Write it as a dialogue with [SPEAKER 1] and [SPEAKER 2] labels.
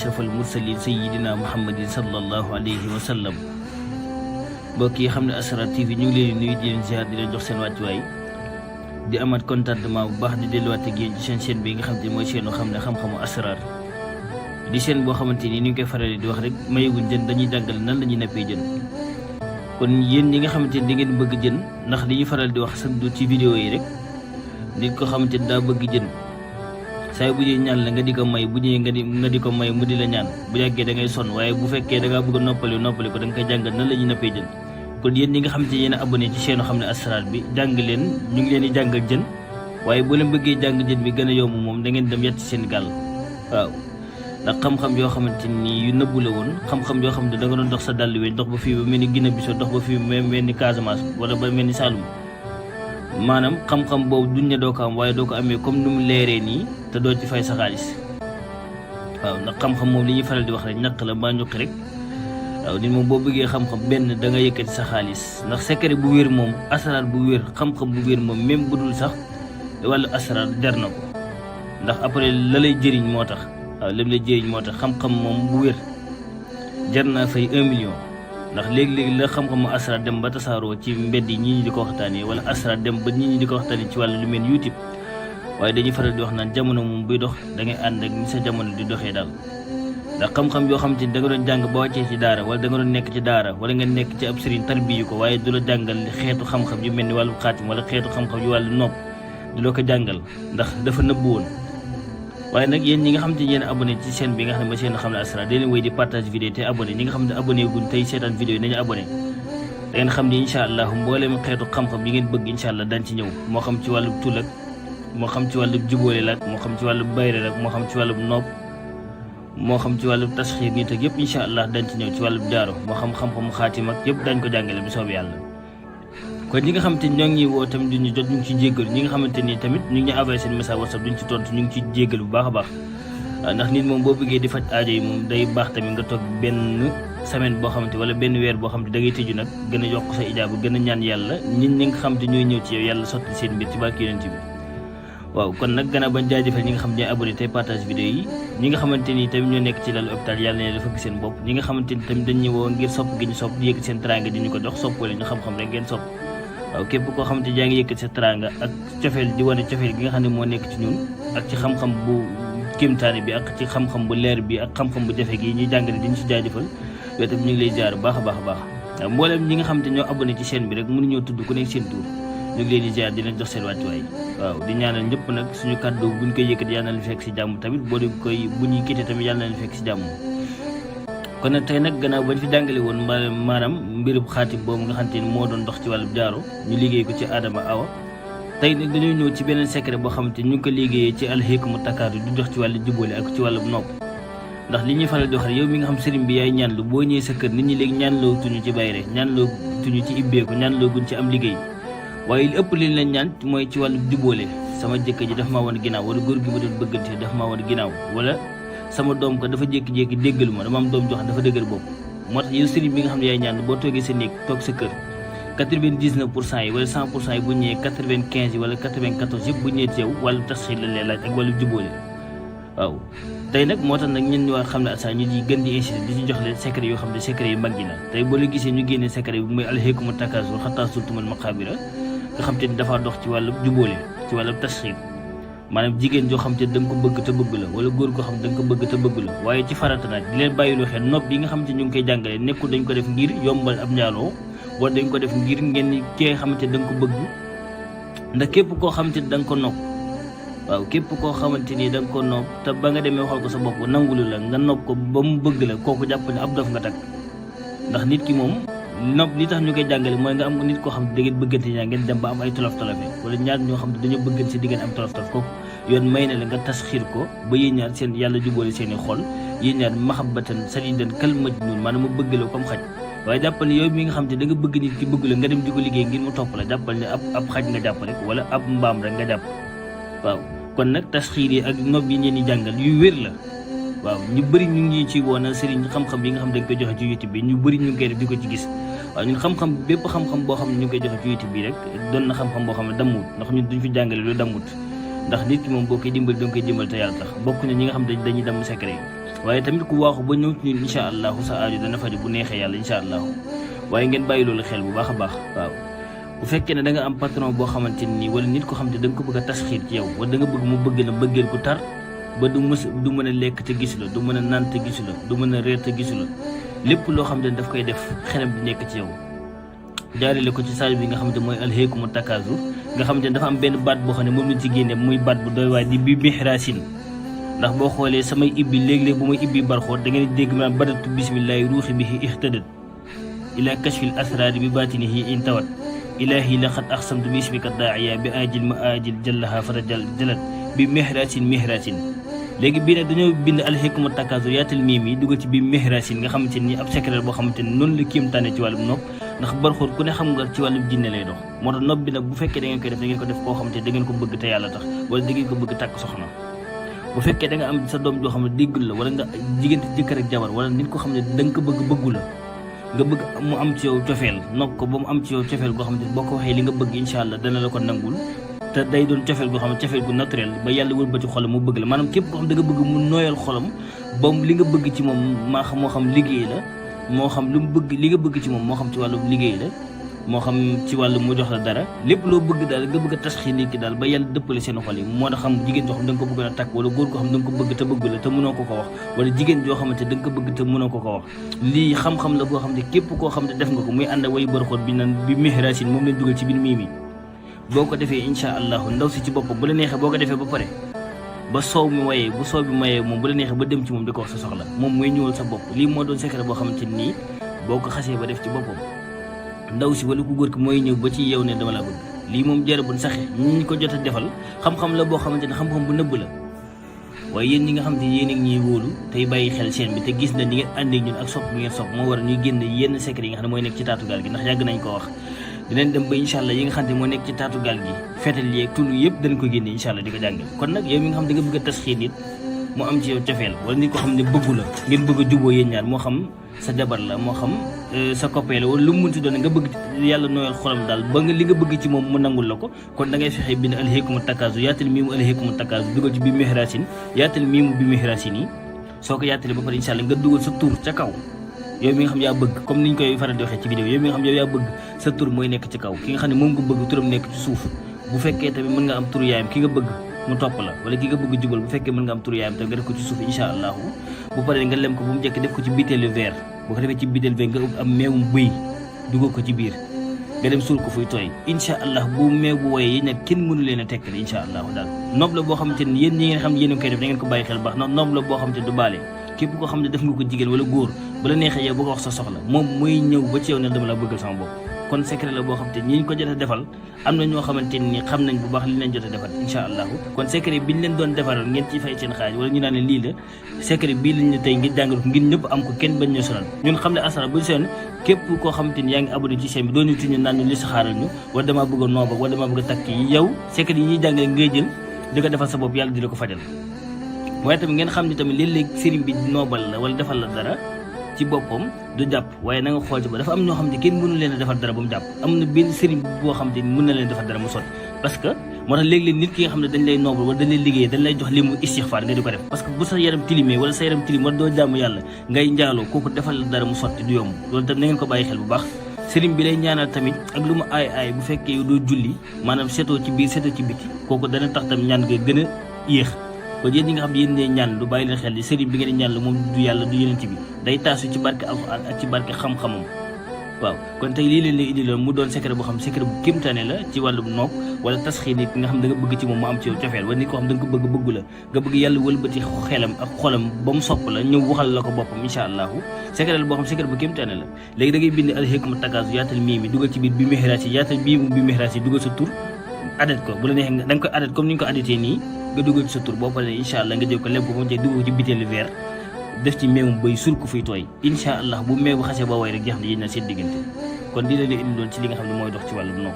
[SPEAKER 1] ashrafal mursalin sayyidina muhammadin sallallahu alayhi wa sallam. mbokk yi xam ne Asrar TV ñu ngi leen di nuyu di leen ziar di leen jox seen wàccuwaay di amaat contentement bu baax di delluwaat ak yéen ci seen chaîne bi nga xam te mooy chaîne xam ne xam-xamu asrar di chaîne boo xamante ni ñu ngi koy faral di wax rek mayeguñ jën dañuy jàngal nan la ñuy nappee jën. kon yéen ñi nga xamante ni da ngeen bëgg jën ndax li ñuy faral di wax sax du ci vidéo yi rek nit ko xamante ni daa bëgg jën saa bu ñuy ñaan la nga di ko may bu ñëwee nga di ko may mu di la ñaan bu yàggee da ngay sonn waaye bu fekkee da ngaa bëgg a noppali ko da nga koy jàngal nan la ñuy nappee jën. kon yéen ñi nga xam te yéen a abonné ci chaîne xam ne Asrar bi jàng leen ñu ngi leen di jàngal jën waaye boo leen bëggee jàng jën bi gën a yomb moom da ngeen dem yett seen gàll. waaw ndax xam-xam yoo xamante ni yu nëbbu la woon xam-xam yoo xam ne da nga doon dox sa dàll weñ dox ba fii ba mel ni Guinée Bissau dox ba fii ba mel ni Casamance wala ba mel ni Saloum maanaam xam-xam boobu duñ ne doo ko am waaye doo ko amee comme nu mu leeree nii te doo ci fay sa xaalis. waaw ndax xam-xam moom li ñuy faral di wax rek ñàkk la mbaa ñuqi rek. waaw nit moom boo bëggee xam-xam benn da nga yëkkati sa xaalis ndax secret bu wér moom asrar bu wér xam-xam bu wér moom même bu dul sax wàllu asrar jar na ko ndax après la lay jëriñ moo tax. waaw lim lay jëriñ moo tax xam-xam moom bu wér jar naa fay 1 million ndax léegi-léegi la xam-xamu asrar dem ba tasaaroo ci mbedd yi ñii ñi di ko waxtaanee wala asrar dem ba ñii ñi di ko waxtaanee ci wàllu lu mel YouTube waaye dañuy faral di wax naan jamono moom buy dox da ngay ànd ak ni sa jamono di doxee daal. ndax xam-xam yoo xamante ni da nga doon jàng ba wàccee ci daara wala da nga doon nekk ci daara wala nga nekk ci ab sëriñ tarbiyu ko waaye du la jàngal xeetu xam-xam yu mel ni wàllu xaatim wala xeetu xam-xam yu wàllu nopp du la ko jàngal ndax dafa nëbbu woon. waaye nag yéen ñi nga xam te yéen abonné ci chaîne bi nga xam ne mooy chaîne xam ne Asrar da leen wéy di partage vidéo te abonné ñi nga xam ne abonné guñ tey seetaan vidéo yi nañu abonné da ngeen xam ni incha allah mbooleem xeetu xam-xam yi ngeen bëgg incha allah daan ci ñëw moo xam ci wàllu tul ak moo xam ci wàllu jubóole la moo xam ci wàllu bayre la moo xam ci wàllu nopp moo xam ci wàllu tasxiir nit ak yëpp incha allah dañ ci ñëw ci wàllu jaaro moo xam xam-xamu xaatim ak yëpp dañ ko jàngale bu soobee yàlla. kon ñi nga xamante ni ñoo ngi woo tamit duñu jot ñu ngi ci jéggalu ñi nga xamante ni tamit ñu ngi envoyé seen message WhatsApp duñ ci tontu ñu ngi ci jéggalu bu baax a baax ndax nit moom boo bëggee di faj aajo yi moom day baax tamit nga toog benn semaine boo xamante wala benn weer boo xamante da ngay tëju nag gën a yokk sa ijaaba gën a ñaan yàlla nit ñi nga xamante ñooy ñëw ci yow yàlla sotti seen mbir ci barke yonent bi. waaw kon nag gannaaw bañ jaajëfal ñi nga xam ne abonné tey partage vidéo yi ñi nga xamante ni tamit ñoo nekk ci lalu hôpital yàlla ne dafa gis seen bopp ñi nga xamante ni tamit dañ ñëwoo ngir sopp gi ñu sopp di yëkkati seen teraanga di ñu ko jox sopp wala ñu xam-xam rek ngeen sopp. waaw képp koo xamante yaa ngi yëkkati sa teraanga ak cofeel di wane cofeel gi nga xam ne moo nekk ci ñun ak ci xam-xam bu kéemtaane bi ak ci xam-xam bu leer bi ak xam-xam bu jafe gi ñuy jàngale di ñu si jaajëfal yooyu tamit ñu ngi lay ziar bu baax a baax a baax waaw mboolem ñi nga xamante ñoo abonné ci chaîne bi rek mënuñoo tudd ku nekk seen tur ñu ngi leen di ziar di leen jox seen wàccuwaay waaw di ñaanal ñëpp nag suñu kàddu buñ koy yëkkati yàlla na leen fekk si jàmm tamit boo dee koy bu ñuy quitté tamit yàlla na leen fekk si jàmm. kon nag tey nag gannaaw bañ fi jàngale woon maanaam mbirub xaatim boobu nga xamante ni moo doon dox ci wàllu jaaro ñu liggéey ko ci Adama Awa tey nag dañoo ñëw ci beneen secret boo xamante ni ñu ngi ko liggéeyee ci alxikmu takkaatu di dox ci wàllu jubóole ak ci wàllu nopp ndax li ñuy faral di wax rek yow mi nga xam sëriñ bi yaay ñaanlu boo ñëwee sa kër nit ñi léegi ñaanloo tuñu ci bayre ñaanloo tuñu ci ibbeeku ñaanloo guñ ci am liggéey waaye li ëpp li leen ñaan mooy ci wàllu jubóole sama jëkkër ji dafa maa woon ginnaaw wala góor gi ma doon bëggante dafa maa woon ginnaaw wala sama doom ko dafa jékki-jékki déggalu ma dama am doom jox dafa dëgër bopp moo tax yow sëriñ bi nga xam ne yaay ñaan boo toogee sa néeg toog sa kër 99% yi wala 100% yi bu ñëwee 95 yi wala 94 yëpp bu ñëwee ci yow wàllu tasxiir la leen laaj ak wàllu jubóole waaw tey nag moo tax nag ñun ñu war xam ne Asrar ñu di gën di incité di ci jox leen secret yoo xam ne secret yu mag yi la tey boo la gisee ñu génnee secret bi muy alhikumu takaasur xataa sultumal maqaabira nga xam te ni dafa dox ci wàllu jubóole ci wàllu tasxiir maanaam jigéen joo xam te da nga ko bëgg te bëgg la wala góor goo xam te da nga ko bëgg te bëgg la waaye ci farata nag di leen bàyyiloo xel nopp yi nga xam te ñu ngi koy jàngale nekkul dañ ko def ngir yombal ab njaaloo wala dañ ko def ngir ngeen kee xamante da nga ko bëgg ndax képp koo xamante ni da nga ko nopp waaw képp koo xamante ni da nga ko nopp te ba nga demee xool ko sa bopp nangulu la nga nopp ko ba mu bëgg la kooku jàpp ne ab dof nga takk ndax nit ki moom nopp li tax ñu koy jàngale mooy nga am nit koo xam ne da ngeen bëggante ñaa ngeen dem ba am ay tolof-tolofe wala ñaar ñoo xam ne dañoo bëggante si diggante am tolof-tolof kooku yoon may na la nga tasxiir ko ba yéen ñaar seen yàlla jubóole seen i xol yéen ñaar mahabbatan sadidan kal majnun maanaam mu bëgg la comme xaj waaye jàppal ne yow mi nga xam te da nga bëgg nit ki bëgg la nga dem di ko liggéey ngir mu topp la jàppal ne ab xaj nga jàpp rek wala ab mbaam rek nga jàpp waaw kon nag tasxiir yi ak nopp yi ñeen di jàngal yu wér la waaw ñu bëri ñu ngi ci woon sëriñ xam-xam yi nga xam dañ koy joxe ci YouTube bi ñu bëri ñu ngi koy def di ko ci gis waaw ñun xam-xam bépp xam-xam boo xam ne ñu ngi koy joxe ci YouTube bi rek doon na xam-xam boo xam ne dammut ndax ñun duñ fi jàngale lu dammut ndax nit ki moom boo koy dimbali danga koy dimbali te yàlla tax bokk na ñi nga xam dañuy damm secret yi waaye tamit ku waaxu ba ñëw ci ñun incha allahu sa aajo dana faju bu neexee yàlla incha allahu. waaye ngeen bàyyi loolu xel bu baax a baax. waaw bu fekkee ne da nga am patron boo xamante ni wala nit ko xam ne da nga ko bëgg a tasxiir ci yow wala da nga bëgg mu bëgg la bëggeel ku tar ba du mën a lekk te gisu la du mën a naan te gisu la du mën a reer te gisu la lépp loo xam ne daf koy def xelam di nekk ci yow. jaarale ko ci saal bi nga xamante mooy alhaakumu takaasur nga xamante ne dafa am benn baat boo xam ne moom lañ ci génne muy baat bu doy waaye di bi mihraasin ndax boo xoolee samay ibbi léeg-léeg bu may ibbi barxoot da ngeen dégg maanaam badatu bismillahi ruuxi bihi ihtadat ila kashfil asraari bi baatinihi intawat ilahi laqad aqsamtu bi ismika daaiya bi ajil ma ajil jallaha farajal jalat bi mihraasin léegi bii nag dañoo bind alhaakumu takaasur yaatal miim yi dugal ci bi mihraasin nga xamante ni ab secret boo xamante ni noonu la kéemtaane ci wàllum nopp ndax barxoot ku ne xam nga ci wàllum jinne lay dox moo tax nopp bi nag bu fekkee da ngeen koy def da ngeen ko def koo xamante da ngeen ko bëgg te yàlla tax wala da ngeen ko bëgg tàkk soxna bu fekkee da nga am sa doom joo xam ne déggul la wala nga diggante jëkkër ak jabar wala nit ko xam ne da nga ko bëgg bëggu la nga bëgg mu am ci yow cofeel nopp ko ba mu am ci yow cofeel goo xam ne boo ko waxee li nga bëgg incha allah dana la ko nangul te day doon cofeel goo xam ne cofeel gu naturel ba yàlla wëlbati xolam mu bëgg la maanaam képp koo xam da nga bëgg mu nooyal xolam ba li nga bëgg ci moom moo xam liggéey la moo xam lu mu bëgg li nga bëgg ci moom moo xam ci wàllu liggéey la moo xam ci wàllu mu jox la dara lépp loo bëgg daal nga bëgg a tasxi nit ki daal ba yàlla dëppale seen xol yi moo tax xam jigéen joo xam da nga ko bëgg a takk wala góor koo xam da nga ko bëgg te bëgg la te mënoo ko wax wala jigéen joo xamante da nga ko bëgg te mënoo ko wax lii xam-xam la boo xam ne képp koo xam ne def nga ko muy ànd ak way barxoot bi naan bi mihraasin moom lañ dugal ci biir mii mi boo ko defee incha allahu ndaw si ci boppam bu la neexee boo ko defee ba pare ba soow mi wayee bu soow bi mayee moom bu la neexee ba dem ci moom di ko wax sa soxla moom mooy ñëwal sa bopp lii moo doon secret boo xamante nii boo ko xasee ba def ci boppam ndaw si wala ku góor ki mooy ñëw ba ci yow ne dama la bëgg lii moom jërë bu saxe ñi ko jot a defal xam-xam la boo xamante ne xam-xam bu nëbb la waaye yéen ñi nga xam ne yéen ak ñiy wóolu tey bàyyi xel seen bi te gis na ni ngeen àndee ñun ak sopp bi ngeen sopp moo war a ñuy génn yenn secret yi nga xam ne mooy nekk ci taatu gaal gi ndax yàgg nañ ko wax dinañ dem ba incha allah yi nga xam ne moo nekk ci taatu gaal gi feetal yeeg tulu yëpp dañ ko génne incha allah di ko jàngal kon nag yow mi nga xam ne da nga bëgg a tasxiir nit mu am ci yow cofeel wala nit ko xam ne bëggu la ngeen bëgg a juboo yéen ñaar moo xam sa jabar la moo xam sa copain la wala lu mu munti doon nga bëgg yàlla nooyal xolam daal ba nga li nga bëgg ci moom mu nangul la ko kon da ngay fexe bind alhaakumu takaasur yaatal miimu alhaakumu takaasur dugal ci bi mihraasin yaatal miimu bi mihraasin yi soo ko yaatalee ba pare incha allah nga dugal sa tur ca kaw yow mi nga xam yaa bëgg comme niñ koy faral di waxee ci vidéo yow mi nga xam yow yaa bëgg sa tur mooy nekk ci kaw ki nga xam ne moom nga bëgg turam nekk ci suuf bu fekkee tamit mën nga am turu yaayam ki nga bëgg mu topp la wala ki nga bëgg jubal bu fekkee mën nga am turu yaayam tamit nga def ko ci suuf incha allahu bu paree nga lem ko bu mu jekk def ko ci bitéelu verre boo ko defee ci bitéelu verre nga am meewum bëy dugal ko ci biir nga dem suul ko fuy tooy incha allah bu meew bu woyee yi nag kenn mënu leen a tekkale incha allahu daal noob la boo xamante ni yéen ñi ngeen xam ne yéen a koy def da ngeen ko bàyyi xel baax noob la boo xamante du baale képp koo xam ne def nga ko jigéen wala góor bu la neexee yow bu ko wax sa soxla moom muy ñëw ba ci yow ne dama la bëggal sama bopp kon secret la boo xam te ñi ñu ko jot a defal am na ñoo xamante ni xam nañ bu baax li leen jot a defal incha allahu kon secret bi ñu leen doon defaral ngeen ci fay seen xaaj wala ñu naan ne lii la secret bii lañ ne tey ngir jàngal ko ngir ñëpp am ko kenn bañ ñu sonal ñun xam ne asara buñ seen képp koo xamante ni yaa ngi abonné ci chaîne bi doon ñu tuñu naan ñu li saxaaral ñu wala damaa bëgg a nooba wala damaa bëgg a takk yi yow secret yi ñuy jàngale ngay jël di ko defal sa bopp yàlla di la ko fajal waaye tamit ngeen xam ne tamit léeg-léeg sëriñ bi noobal la wala defal la dara ci boppam du jàpp waaye na nga xool ci ba dafa am ñoo xam ne kenn mënu leen a defal dara ba mu jàpp am na benn sëriñ boo xam ne mën na leen defal dara mu sotti parce que moo tax léeg-léeg nit ki nga xam ne dañ lay noobal wala dañ lay liggéey dañ lay jox li mu istixfaar nga di ko def parce que bu sa yaram tilimee wala sa yaram tilim wala doo jàmm yàlla ngay njaaloo kooku defal la dara mu sotti du yomb loolu tam na ngeen ko bàyyi xel bu baax sëriñ bi lay ñaanal tamit ak lu mu aay aay bu fekkee yow doo julli maanaam setoo ci biir setoo ci biti kooku dana tax tam ñaan nga gën a yéex kon yéen ñi nga xam ne yéen ne ñaan lu bàyyi leen xel di sëriñ bi ngeen ñaan lu moom du yàlla du yeneen bi day taasu ci barke alxuraan ak ci barke xam-xamam waaw kon tey lii leen lay indi loon mu doon secret boo xam secret bu kéemtaane la ci wàllum nopp wala tasxiir nit nga xam da nga bëgg ci moom mu am ci yow cofeel wala nit koo xam da nga ko bëgg bëggu la nga bëgg yàlla wëlbati xelam ak xolam ba mu sopp la ñëw waxal la ko boppam incha allahu secret la boo xam secret bu kéemtaane la léegi da ngay bind alhaakumu takaasur yaatal mii mi dugal ci biir bi mihraasin yi yaatal bii mu bi mihraasin yi dugal sa tur adat ko bu la neexee da nga koy adat comme ni nga ko adatee nii nga dugal ci sa tur boo paree incha allah nga jël ko lem ko ba mu jeex dugal ko ci bitéelu verre def ci meewum bay sul ko fuy tooy incha allah bu meew bu xasee ba woy rek jeex na yéen na seen diggante kon di la indi doon ci li nga xam ne mooy dox ci wàllum noonu